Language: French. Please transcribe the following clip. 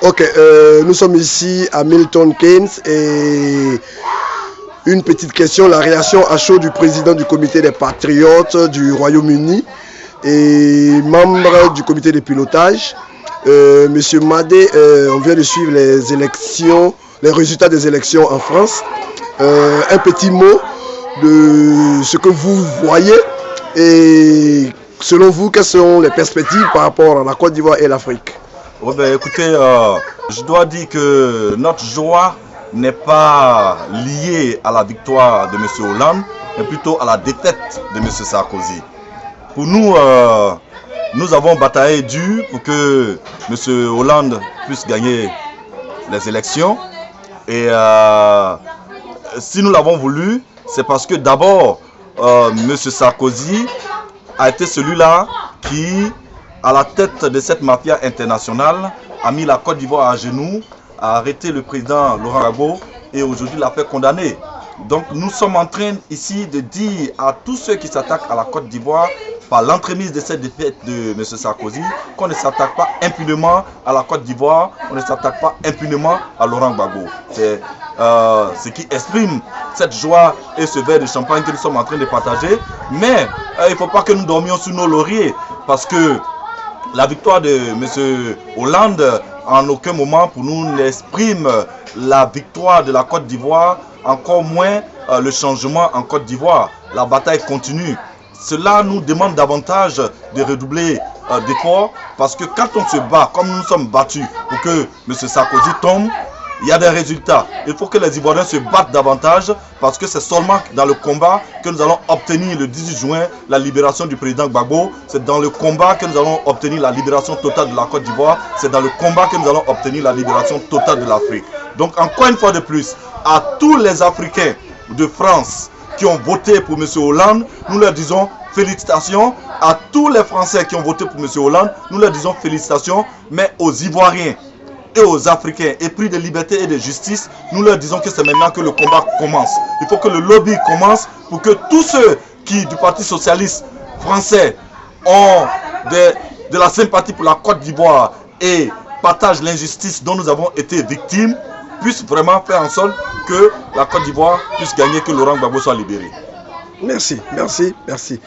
Ok, nous sommes ici à Milton Keynes et une petite question, la réaction à chaud du président du comité des patriotes du Royaume-Uni et membre du comité de pilotage. Monsieur Madé, on vient de suivre les élections, les résultats des élections en France. Un petit mot de ce que vous voyez et selon vous, quelles sont les perspectives par rapport à la Côte d'Ivoire et l'Afrique? Oh ben, écoutez, je dois dire que notre joie n'est pas liée à la victoire de M. Hollande, mais plutôt à la défaite de M. Sarkozy. Pour nous, nous avons bataillé dur pour que M. Hollande puisse gagner les élections. Et si nous l'avons voulu, c'est parce que d'abord, M. Sarkozy a été celui-là qui, à la tête de cette mafia internationale, a mis la Côte d'Ivoire à genoux, a arrêté le président Laurent Gbagbo et aujourd'hui l'a fait condamner. Donc nous sommes en train ici de dire à tous ceux qui s'attaquent à la Côte d'Ivoire par l'entremise de cette défaite de M. Sarkozy qu'on ne s'attaque pas impunément à la Côte d'Ivoire, on ne s'attaque pas impunément à Laurent Gbagbo. C'est ce qui exprime cette joie et ce verre de champagne que nous sommes en train de partager. Mais il ne faut pas que nous dormions sous nos lauriers parce que la victoire de M. Hollande, en aucun moment pour nous n'exprime la victoire de la Côte d'Ivoire, encore moins le changement en Côte d'Ivoire. La bataille continue. Cela nous demande davantage de redoubler d'efforts parce que quand on se bat, comme nous sommes battus pour que M. Sarkozy tombe, il y a des résultats. Il faut que les Ivoiriens se battent davantage parce que c'est seulement dans le combat que nous allons obtenir le 18 juin la libération du président Gbagbo. C'est dans le combat que nous allons obtenir la libération totale de la Côte d'Ivoire. C'est dans le combat que nous allons obtenir la libération totale de l'Afrique. Donc encore une fois de plus, à tous les Africains de France qui ont voté pour M. Hollande, nous leur disons félicitations. À tous les Français qui ont voté pour M. Hollande, nous leur disons félicitations. Mais aux Ivoiriens et aux Africains épris de liberté et de justice, nous leur disons que c'est maintenant que le combat commence. Il faut que le lobby commence pour que tous ceux qui, du Parti socialiste français, ont de la sympathie pour la Côte d'Ivoire et partagent l'injustice dont nous avons été victimes, puissent vraiment faire en sorte que la Côte d'Ivoire puisse gagner, que Laurent Gbagbo soit libéré. Merci, merci, merci.